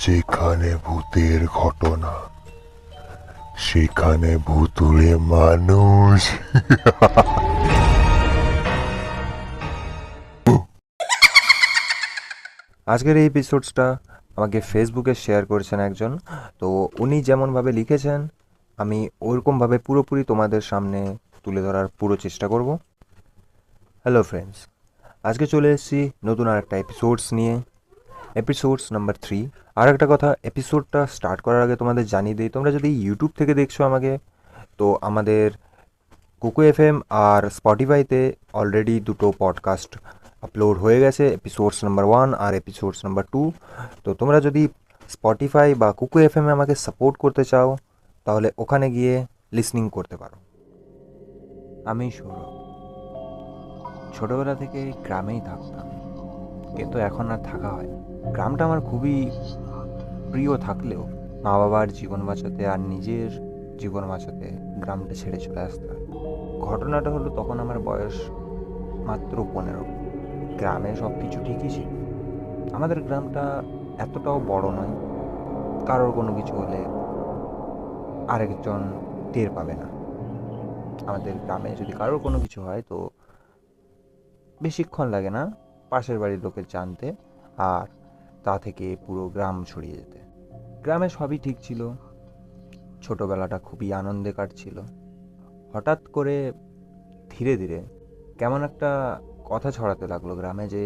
যেখানে ভূতের ঘটনা সেখানে ভুতুড়ে মানুষ। আজকের এই এপিসোডসটা আমাকে ফেসবুকে শেয়ার করেছেন একজন। তো উনি যেমনভাবে লিখেছেন আমি ওরকমভাবে পুরোপুরি তোমাদের সামনে তুলে ধরার পুরো চেষ্টা করব। হ্যালো ফ্রেন্ডস, আজকে চলে এসেছি নতুন আর একটা এপিসোডস নিয়ে, এপিসোডস নাম্বার 3। আর একটা কথা, এপিসোডটা স্টার্ট করার আগে তোমাদের জানিয়ে দিই, তোমরা যদি ইউটিউব থেকে দেখছো আমাকে, তো আমাদের কুকু এফএম আর স্পটিফাইতে অলরেডি দুটো পডকাস্ট আপলোড হয়ে গেছে, এপিসোডস নাম্বার 1 আর এপিসোডস নাম্বার 2। তো তোমরা যদি স্পটিফাই বা কুকু এফএমে আমাকে সাপোর্ট করতে চাও তাহলে ওখানে গিয়ে লিসনিং করতে পারো। আমি সৌরভ, ছোটোবেলা থেকে গ্রামেই থাকতাম, কিন্তু এখন আর থাকা হয় না। গ্রামটা আমার খুবই প্রিয় থাকলেও মা বাবার জীবন বাঁচাতে আর নিজের জীবন বাঁচাতে গ্রামটা ছেড়ে চলে আসতে হয়। ঘটনাটা হলো, তখন আমার বয়স মাত্র 15। গ্রামে সব কিছু ঠিকই ছিল। আমাদের গ্রামটা এতটাও বড় নয়, কারোর কোনো কিছু হলে আরেকজন টের পাবে না। আমাদের গ্রামে যদি কারোর কোনো কিছু হয় তো বেশিক্ষণ লাগে না পাশের বাড়ির লোকের জানতে, আর তা থেকে পুরো গ্রাম ছড়িয়ে যেতে। গ্রামে সবই ঠিক ছিল, ছোটোবেলাটা খুবই আনন্দে কাটছিল। হঠাৎ করে ধীরে ধীরে কেমন একটা কথা ছড়াতে লাগলো গ্রামে যে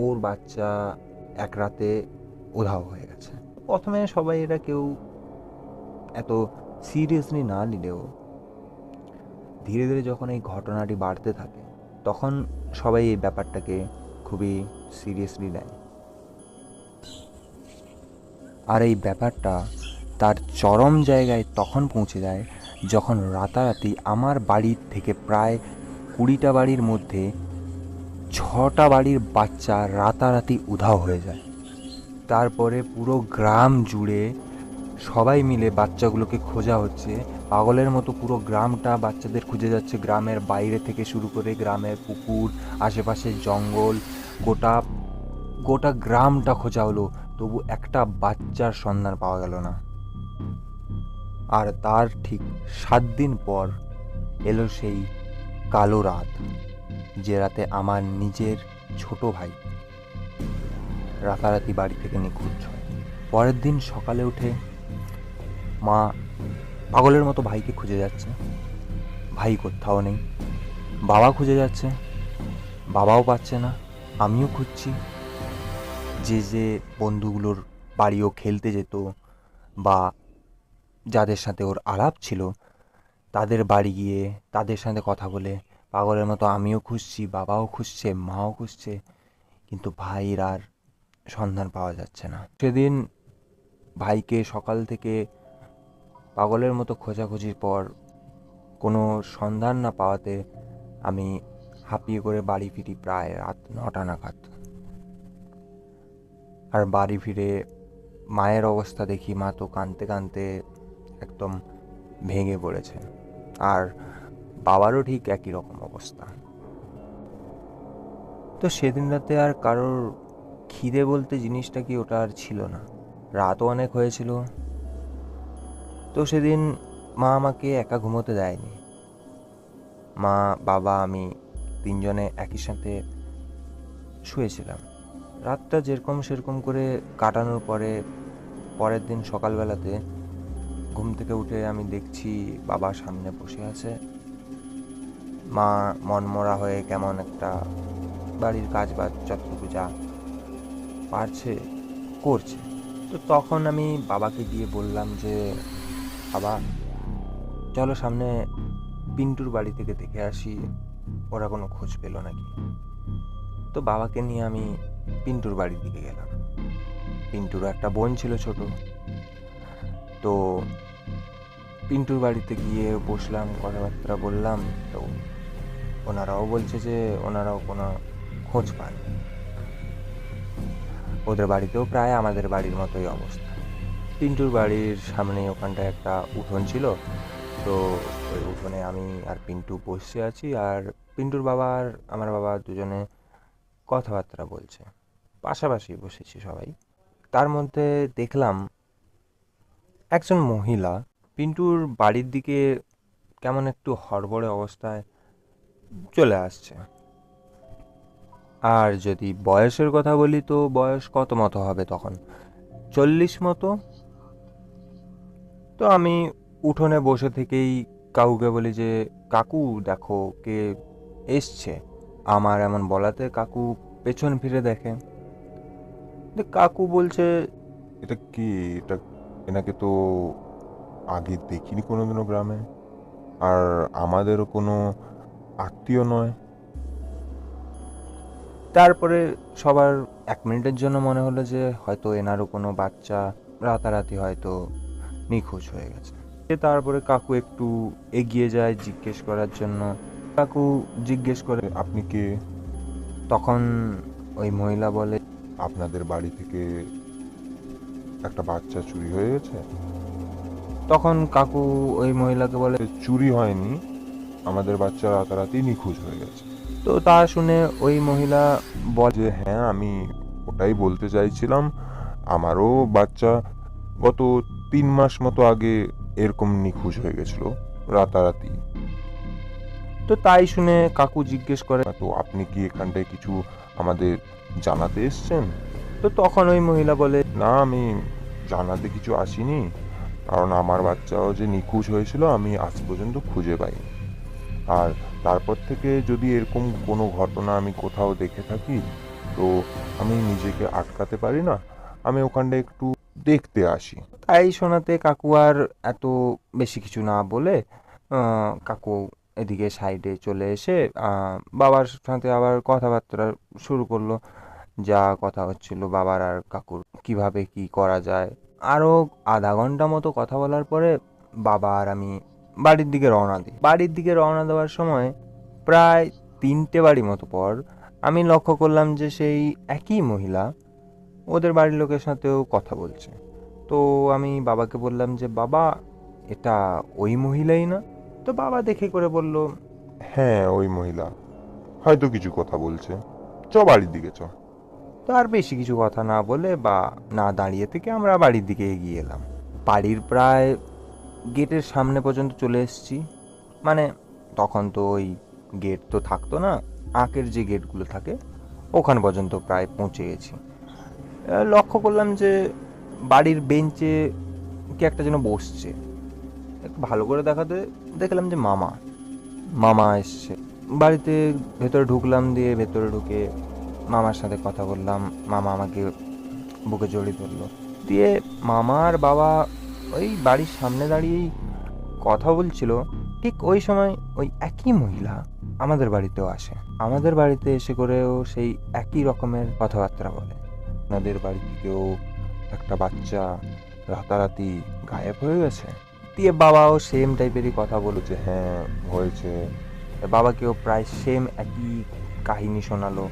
ওর বাচ্চা এক রাতে উধাও হয়ে গেছে। প্রথমে সবাই এটা কেউ এত সিরিয়াসলি না নিলেও ধীরে ধীরে যখন এই ঘটনাটি বাড়তে থাকে তখন সবাই এই ব্যাপারটাকে খুবই সিরিয়াসলি নেয়। আর এই ব্যাপারটা তার চরম জায়গায় তখন পৌঁছে যায় যখন রাতারাতি আমার বাড়ির থেকে প্রায় 20টা বাড়ির মধ্যে 6টা বাড়ির বাচ্চা রাতারাতি উধাও হয়ে যায়। তারপরে পুরো গ্রাম জুড়ে সবাই মিলে বাচ্চাগুলোকে খোঁজা হচ্ছে, পাগলের মতো পুরো গ্রামটা বাচ্চাদের খুঁজে যাচ্ছে। গ্রামের বাইরে থেকে শুরু করে গ্রামের পুকুর, আশেপাশের জঙ্গল, গোটা গোটা গ্রামটা খোঁজা হলো, তবু একটা বাচ্চার সন্ধান পাওয়া গেল না। আর তার ঠিক 7 দিন পর এলো সেই কালো রাত, যে রাতে আমার নিজের ছোট ভাই রাতারাতি বাড়ি থেকে নিখোঁজ হয়। পরের দিন সকালে উঠে মা পাগলের মতো ভাইকে খুঁজে যাচ্ছে, ভাই কোথাও নেই। বাবা খুঁজে যাচ্ছে, বাবাও পাচ্ছে না। আমিও খুঁজছি, যে যে বন্ধুগুলোর বাড়িও খেলতে যেত বা যাদের সাথে ওর আলাপ ছিল তাদের বাড়ি গিয়ে তাদের সাথে কথা বলে পাগলের মতো আমিও খুঁজছি, বাবাও খুঁজছে, মাও খুঁজছে, কিন্তু ভাইয়ের আর সন্ধান পাওয়া যাচ্ছে না। সেদিন ভাইকে সকাল থেকে পাগলের মতো খোঁজাখুঁজির পর কোনো সন্ধান না পাওয়াতে আমি হাঁপিয়ে করে বাড়ি ফিরি প্রায় রাত 9টা নাগাদ। আর বাড়ি ফিরে মায়ের অবস্থা দেখি, মা তো কাঁদতে কাঁদতে একদম ভেঙে পড়েছে, আর বাবারও ঠিক একই রকম অবস্থা। তো সেদিন রাতে আর কারোর খিদে বলতে জিনিসটা কি ওটা আর ছিল না, রাতও অনেক হয়েছিল। তো সেদিন মা আমাকে একা ঘুমোতে দেয়নি। মা, বাবা, আমি তিনজনে একই সাথে শুয়েছিলাম। রাতটা যেরকম সেরকম করে কাটানোর পরে পরের দিন সকালবেলাতে ঘুম থেকে উঠে আমি দেখছি বাবা সামনে বসে আছে, মা মনমরা হয়ে কেমন একটা বাড়ির কাজ বাজ যতটুকু যা পারছে করছে। তো তখন আমি বাবাকে গিয়ে বললাম যে বাবা, চলো সামনে পিন্টুর বাড়ি থেকে দেখে আসি ওরা কোনো খোঁজ পেলো নাকি। তো বাবাকে নিয়ে আমি পিন্টুর বাড়ির দিকে গেলাম। পিন্টুর একটা বোন ছিল ছোট। তো পিন্টুর বাড়িতে গিয়ে বসলাম, কথাবার্তা বললাম। তো ওনারাও বলছে যে ওনারাও কোনো খোঁজ পাননি। ওদের বাড়িতেও প্রায় আমাদের বাড়ির মতোই অবস্থা। পিন্টুর বাড়ির সামনে ওখানটায় একটা উঠোন ছিল, তো ওই উঠোনে আমি আর পিন্টু বসে আছি, আর পিন্টুর বাবা আর আমার বাবা দুজনে কথাবার্তা বলছে, পাশাপাশি বসেছি সবাই। তার মধ্যে দেখলাম একজন মহিলা পিন্টুর বাড়ির দিকে কেমন একটু হড়বড়ে অবস্থায় চলে আসছে। আর যদি বয়সের কথা বলি তো বয়স কত মতো হবে তখন, 40 মতো। তো আমি উঠোনে বসে থেকেই কাকুকে বলি যে, কাকু দেখো কে এসছে। আমার এমন বলাতে কাকু পেছন ফিরে দেখে। কাকু বলছে, এটা কি? এটা এনাকে তো আগে দেখিনি কোনোদিনও গ্রামে, আর আমাদেরও কোনো আত্মীয় নয়। তারপরে সবার 1 মিনিটের জন্য মনে হলো যে হয়তো এনারও কোনো বাচ্চা রাতারাতি হয়তো নিখোঁজ হয়ে গেছে। তারপরে কাকু একটু এগিয়ে যায় জিজ্ঞেস করার জন্য। কাকু জিজ্ঞেস করে, আপনি কে? তখন ওই মহিলা বলে, আপনাদের বাড়ি থেকে একটা বাচ্চা চুরি হয়ে গেছে? তখন কাকু ওই মহিলাকে বলে, চুরি হয়নি, আমাদের বাচ্চা রাতারাতি নিখোঁজ হয়ে গেছে। তো তা শুনে ওই মহিলা বলে, যে হ্যাঁ, আমি ওটাই বলতে চাইছিলাম, আমারও বাচ্চা গত 3 মাস মতো আগে এরকম নিখোঁজ হয়ে গেছিল রাতারাতি। তো তাই শুনে কাকু জিজ্ঞেস করে, তো আপনি কি এখানটায় কিছু আমাদের জানাতে এসছেন? তো তখন ওই মহিলা বলে, না, আমি জানাতে কিছু আসিনি, কারণ আমার বাচ্চাও যে নিখোঁজ হয়েছিল আমি আজ পর্যন্ত খুঁজে পাইনি। আর তারপর থেকে যদি এরকম কোনো ঘটনা আমি কোথাও দেখে থাকি, তো আমি নিজেকে আটকাতে পারি না, আমি ওখানটা একটু দেখতে আসি। তাই শোনাতে কাকু আর এত বেশি কিছু না বলে কাকু এদিকে সাইডে চলে এসে বাবার সাথে আবার কথাবার্তা শুরু করলো। যা কথা হচ্ছিল বাবার আর কাকুর, কিভাবে কি করা যায়। আরও আধা ঘন্টা মতো কথা বলার পরে বাবা আর আমি বাড়ির দিকে রওনা দিই। বাড়ির দিকে রওনা দেওয়ার সময় প্রায় 3টে বাড়ি মতো পর আমি লক্ষ্য করলাম যে সেই একই মহিলা ওদের বাড়ির লোকের সাথেও কথা বলছে। তো আমি বাবাকে বললাম যে, বাবা এটা ওই মহিলাই না? তো বাবা দেখে করে বলল, হ্যাঁ, ওই মহিলা হয়তো কিছু কথা বলছে, চ বাড়ির দিকে চ। তো আর বেশি কিছু কথা না বলে বা না দাঁড়িয়ে থেকে আমরা বাড়ির দিকে এগিয়ে এলাম। বাড়ির প্রায় গেটের সামনে পর্যন্ত চলে এসেছি। মানে তখন তো ওই গেট তো থাকতো না, আঁকের যে গেটগুলো থাকে ওখান পর্যন্ত প্রায় পৌঁছে গেছি। লক্ষ্য করলাম যে বাড়ির বেঞ্চে কে একটা যেন বসছে। একটু ভালো করে দেখাতে দেখলাম যে মামা মামা এসছে বাড়িতে। ভেতরে ঢুকলাম, দিয়ে ভেতরে ঢুকে মামার সাথে কথা বললাম। মামা আমাকে বুকে জড়িয়ে ধরলো। দিয়ে মামা আর বাবা ওই বাড়ির সামনে দাঁড়িয়েই কথা বলছিল। ঠিক ওই সময় ওই একই মহিলা আমাদের বাড়িতেও আসে। আমাদের বাড়িতে এসে করেও সেই একই রকমের কথাবার্তা বলে। আপনাদের বাড়ি থেকেও একটা বাচ্চা রাতারাতি গায়েব হয়ে গেছে। দিয়ে বাবাও সেম টাইপেরই কথা বলল যে হ্যাঁ হয়েছে। বাবাকেও প্রায় সেম একই কাহিনী শোনালো।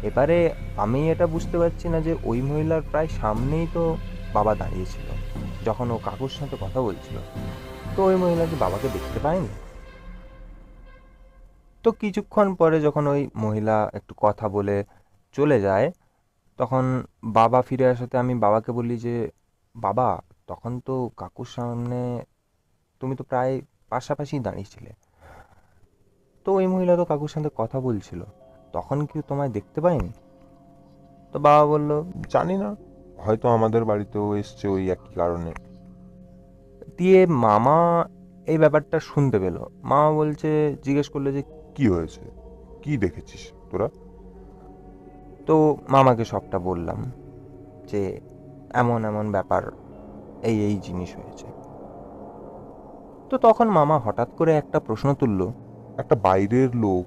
এবারে আমি এটা বুঝতে পারছি না যে ওই মহিলার প্রায় সামনেই তো বাবা দাঁড়িয়েছিল যখন ও কাকুর সাথে কথা বলছিল। তো ওই মহিলা কি বাবাকে দেখতে পায়নি? তো কিছুক্ষণ পরে যখন ওই মহিলা একটু কথা বলে চলে যায়, তখন বাবা ফিরে আসাতে আমি বাবাকে বলি যে, বাবা তখন তো কাকুর সামনে তুমি তো প্রায় পাশাপাশি দাঁড়িয়েছিলে, তো ওই মহিলা তো কাকুর সাথে কথা বলছিল, তখন কি তোমায় দেখতে পাইনি? তো বাবা বলল, জানি না, হয়তো আমাদের বাড়িতেও এসছে ওই একই কারণে। দিয়ে মামা এই ব্যাপারটা শুনতে পেল। মামা বলছে, জিজ্ঞেস করলো যে, কি হয়েছে, কি দেখেছিস তোরা? তো মামাকে সবটা বললাম যে এমন এমন ব্যাপার, এই এই জিনিস হয়েছে। তো তখন মামা হঠাৎ করে একটা প্রশ্ন তুললো, একটা বাইরের লোক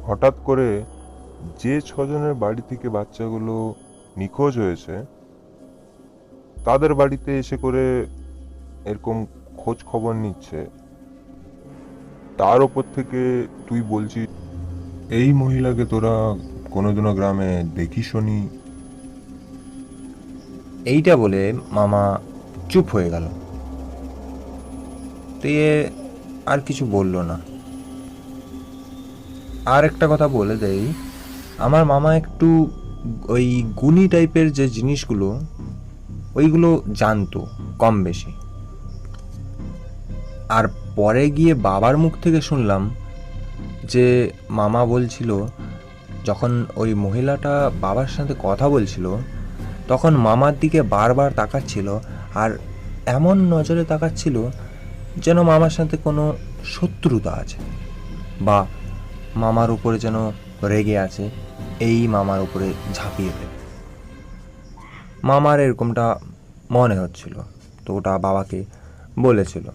হঠাৎ করে যে 6জনের বাড়ি থেকে বাচ্চাগুলো নিখোঁজ হয়েছে তাদের বাড়িতে এসে করে এরকম খোঁজ খবর নিচ্ছে। তার ওপর থেকে তুই বলছিস এই মহিলাকে তোরা কোনোদিনও গ্রামে দেখিসনি। এইটা বলে মামা চুপ হয়ে গেল। দিয়ে আর কিছু বলল না। আর একটা কথা বলে দেই, আমার মামা একটু ওই গুণী টাইপের যে জিনিসগুলো ওইগুলো জানতো কম বেশি। আর পরে গিয়ে বাবার মুখ থেকে শুনলাম যে মামা বলছিল যখন ওই মহিলাটা বাবার সাথে কথা বলছিল তখন মামার দিকে বারবার তাকাচ্ছিল, আর এমন নজরে তাকাচ্ছিল যেন মামার সাথে কোনো শত্রুতা আছে, বা মামার উপরে যেন রেগে আছে, এই মামার উপরে ঝাঁপিয়ে দেবে। মামার এরকমটা মনে হচ্ছিল, তো ওটা বাবাকে বলেছিল।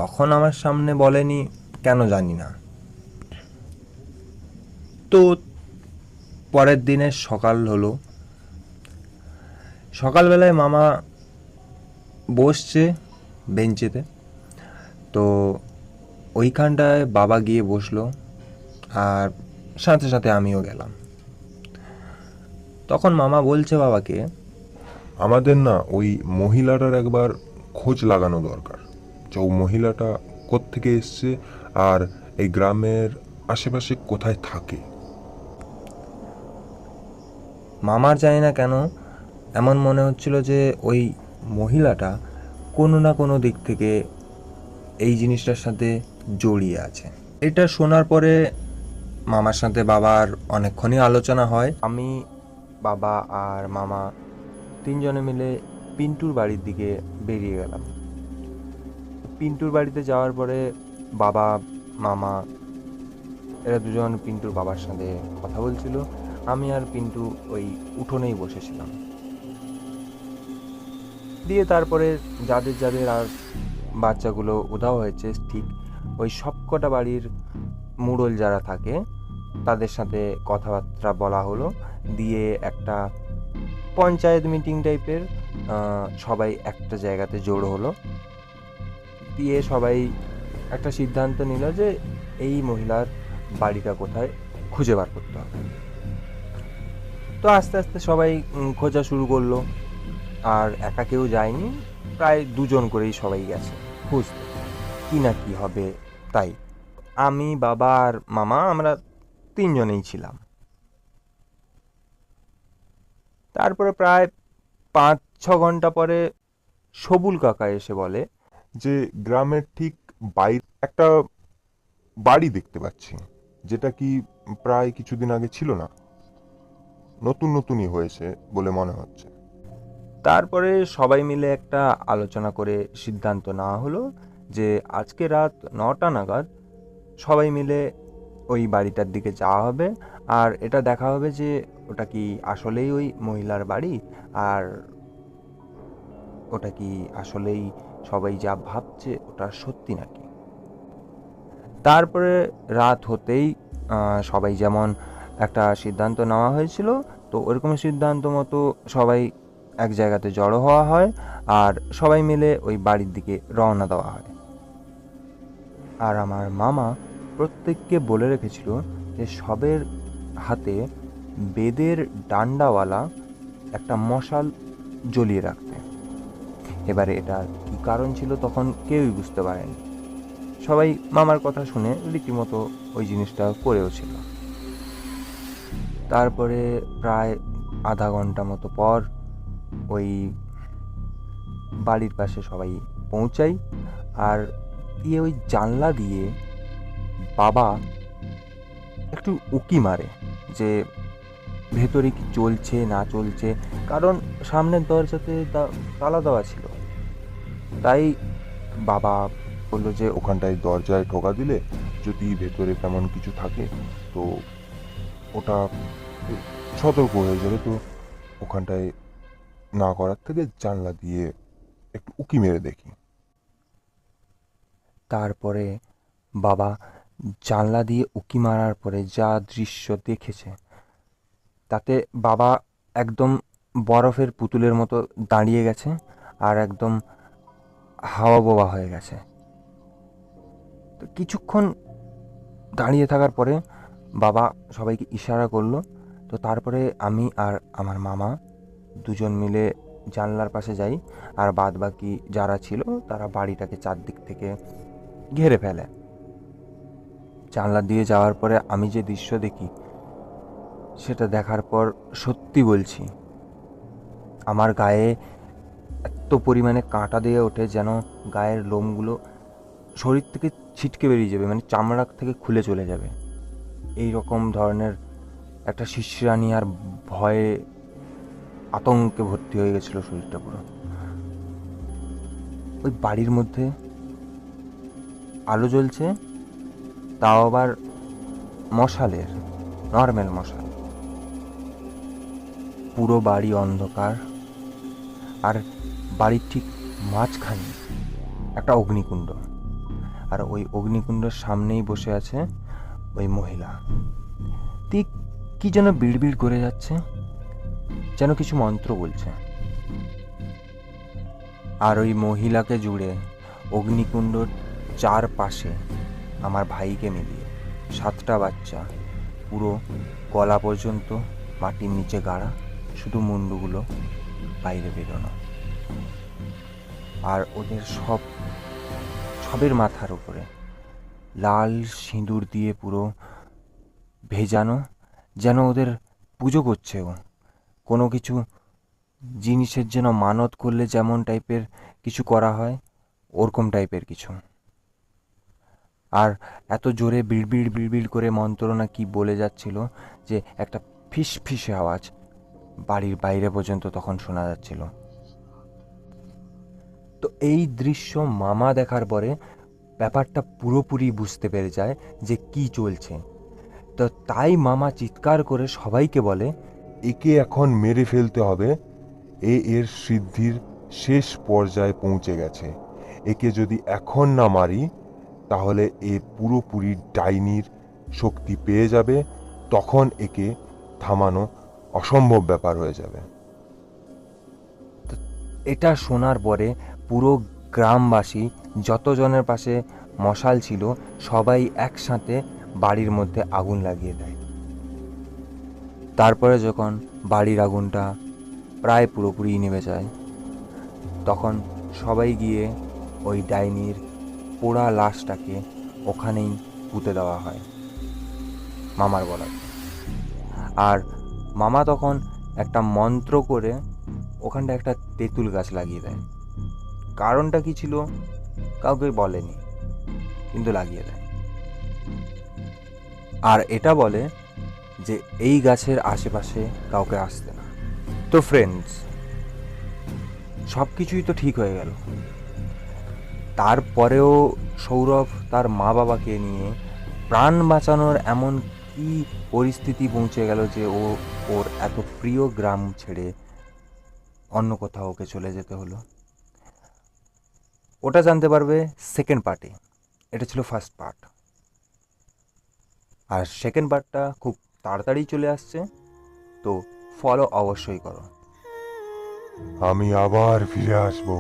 তখন আমার সামনে বলেনি, কেন জানি না। তো পরের দিনে সকাল হলো, সকালবেলায় মামা বসছে বেঞ্চেতে, তো ওইখানটায় বাবা গিয়ে বসলো, আর সাথে সাথে আমিও গেলাম। তখন মামা বলছে বাবাকে, আমাদের না ওই মহিলাটার একবার খোঁজ লাগানো দরকার, যে ও মহিলাটা কোত্থেকে এসছে আর এই গ্রামের আশেপাশে কোথায় থাকে। মামার জানি না কেন এমন মনে হচ্ছিল যে ওই মহিলাটা কোনো না কোনো দিক থেকে এই জিনিসটার সাথে জড়িয়ে আছে। এটা শোনার পরে মামার সাথে বাবার অনেকক্ষণই আলোচনা হয়। আমি, বাবা আর মামা তিনজনে মিলে পিন্টুর বাড়ির দিকে বেরিয়ে গেলাম। পিন্টুর বাড়িতে যাওয়ার পরে বাবা, মামা এরা দুজন পিন্টুর বাবার সাথে কথা বলছিল, আমি আর পিন্টু ওই উঠোনেই বসেছিলাম। দিয়ে তারপরে যাদের যাদের আর বাচ্চাগুলো উধাও হয়েছে, ঠিক ওই সবকটা বাড়ির মুড়ল যারা থাকে তাদের সাথে কথাবার্তা বলা হলো। দিয়ে একটা পঞ্চায়েত মিটিং টাইপের সবাই একটা জায়গাতে জড়ো হলো। দিয়ে সবাই একটা সিদ্ধান্ত নিল যে এই মহিলার বাড়িটা কোথায় খুঁজে বার করতে হবে। তো আস্তে আস্তে সবাই খোঁজা শুরু করলো, আর একা কেউ যায়নি, প্রায় দুজন করেই সবাই গেছে খুঁজতে, কি না কি হবে তাই। আমি, বাবা আর মামা আমরা তিনজনেই ছিলাম। তারপরে প্রায় 5-6 ঘন্টা পরে সবুল কাকা এসে বলে, যে গ্রামের ঠিক বাইরে একটা বাড়ি দেখতে পাচ্ছি, যেটা কি প্রায় কিছুদিন আগে ছিল না, নতুন নতুনই হয়েছে বলে মনে হচ্ছে। তারপরে সবাই মিলে একটা আলোচনা করে সিদ্ধান্ত নেওয়া হলো যে আজকে রাত 9টা নাগাদ সবাই মিলে ওই বাড়িটার দিকে যাওয়া হবে, আর এটা দেখা হবে যে ওটা কি আসলেই ওই মহিলার বাড়ি, আর ওটা কি আসলেই সবাই যা ভাবছে ওটা সত্যি নাকি। তারপরে রাত হতেই সবাই যেমন একটা সিদ্ধান্ত নেওয়া হয়েছিল, তো ওরকম সিদ্ধান্ত মতো সবাই এক জায়গাতে জড়ো হওয়া হয়, আর সবাই মিলে ওই বাড়ির দিকে রওনা দেওয়া হয়। আর আমার মামা প্রত্যেককে বলে রেখেছিল যে সবের হাতে বেদের ডান্ডাওয়ালা একটা মশাল জ্বলিয়ে রাখতে। এবারে এটা কী কারণ ছিল তখন কেউই বুঝতে পারেনি। সবাই মামার কথা শুনে রীতিমতো ওই জিনিসটা করেও ছিল। তারপরে প্রায় আধা ঘন্টা মতো পর ওই বাড়ির পাশে সবাই পৌঁছাই, আর দিয়ে ওই জানলা দিয়ে বাবা একটু উকি মারে যে ভেতরে কি চলছে না চলছে, কারণ সামনের দরজাতে তালা দেওয়া ছিল। তাই বাবা বললো যে ওখানটায় দরজায় ঠোকা দিলে যদি ভেতরে তেমন কিছু থাকে তো ওটা সতর্ক হয়ে যাবে, তো ওখানটায় না করার থেকে জানলা দিয়ে একটু উকি মেরে দেখি। তারপরে বাবা জানলা দিয়ে উকি মারার পরে যা দৃশ্য দেখেছে তাতে বাবা একদম বরফের পুতুলের মতো দাঁড়িয়ে গেছে, আর একদম হাওয়া বোবা হয়ে গেছে। তো কিছুক্ষণ দাঁড়িয়ে থাকার পরে বাবা সবাইকে ইশারা করলো। তো তারপরে আমি আর আমার মামা দুজন মিলে জানলার পাশে যাই, আর বাদ বাকি যারা ছিল তারা বাড়িটাকে চারদিক থেকে ঘিরে ফেলে। জানলা দিয়ে যাওয়ার পরে আমি যে দৃশ্য দেখি সেটা দেখার পর সত্যি বলছি আমার গায়ে পরিমাণে কাঁটা দিয়ে ওঠে যেন গায়ের লোমগুলো শরীর থেকে ছিটকে বেরিয়ে যাবে, মানে চামড়া থেকে খুলে চলে যাবে। এই রকম ধরনের একটা শিরশিরানি আর ভয়ে আতঙ্কে ভর্তি হয়ে গেছিলো শরীরটা পুরো। ওই বাড়ির মধ্যে আলো জ্বলছে, তাও আবার মশালের, নর্মাল মশাল। পুরো বাড়ি অন্ধকার, আর বাড়ির ঠিক মাঝখানে একটা অগ্নিকুণ্ড, আর ওই অগ্নিকুণ্ডের সামনেই বসে আছে ওই মহিলা। ঠিক কি যেন বিড়বিড় করে যাচ্ছে, যেন কিছু মন্ত্র বলছে। আর ওই মহিলাকে জুড়ে অগ্নিকুণ্ডর চারপাশে আমার ভাইকে মিলিয়ে 7টা বাচ্চা, পুরো গলা পর্যন্ত মাটির নিচে গাড়া, শুধু মুন্ডুগুলো বাইরে বেরোনো। আর ওদের সবের মাথার উপরে লাল সিঁদুর দিয়ে পুরো ভেজানো, যেন ওদের পুজো করছে ও কোনো কিছু জিনিসের যেন মানত করলে যেমন টাইপের কিছু করা হয়, ওরকম টাইপের কিছু। আর এত জোরে বিড়বিড় বিড়বিড় করে মন্ত্রণা কি বলে যাচ্ছিল যে একটা ফিসফিসে আওয়াজ বাড়ির বাইরে পর্যন্ত তখন শোনা যাচ্ছিল। তো এই দৃশ্য মামা দেখার পরে ব্যাপারটা পুরোপুরি বুঝতে পেরে যায় যে কি চলছে। তো তাই মামা চিৎকার করে সবাইকে বলে, একে এখন মেরে ফেলতে হবে। এর সিদ্ধির শেষ পর্যায়ে পৌঁছে গেছে। একে যদি এখন না মারি তাহলে এ পুরোপুরি ডাইনির শক্তি পেয়ে যাবে, তখন একে থামানো অসম্ভব ব্যাপার হয়ে যাবে। এটা শোনার পরে পুরো গ্রামবাসী যতজনের পাশে মশাল ছিল সবাই একসাথে বাড়ির মধ্যে আগুন লাগিয়ে দেয়। তারপরে যখন বাড়ির আগুনটা প্রায় পুরোপুরি নিভে যায়, তখন সবাই গিয়ে ওই ডাইনির পোড়া লাশটাকে ওখানেই পুঁতে দেওয়া হয় মামার বলাতে। আর মামা তখন একটা মন্ত্র করে ওখানটা একটা তেঁতুল গাছ লাগিয়ে দেয়। কারণটা কি ছিল কাউকে বলেনি, কিন্তু লাগিয়ে দেয়। আর এটা বলে যে এই গাছের আশেপাশে কাউকে আসতে না। তো ফ্রেন্ডস, সব কিছুই তো ঠিক হয়ে গেল। তারপরেও সৌরভ তার মা বাবাকে নিয়ে প্রাণ বাঁচানোর এমন কি পরিস্থিতি পৌঁছে গেল যে ওর এত প্রিয় গ্রাম ছেড়ে অন্য কোথাও ওকে চলে যেতে হলো। ওটা জানতে পারবে সেকেন্ড পার্টে। এটা ছিল ফার্স্ট পার্ট, আর সেকেন্ড পার্টটা খুব তাড়াতাড়ি চলে আসছে, তো ফলো অবশ্যই করো। আমি আবার ফিরে আসবো।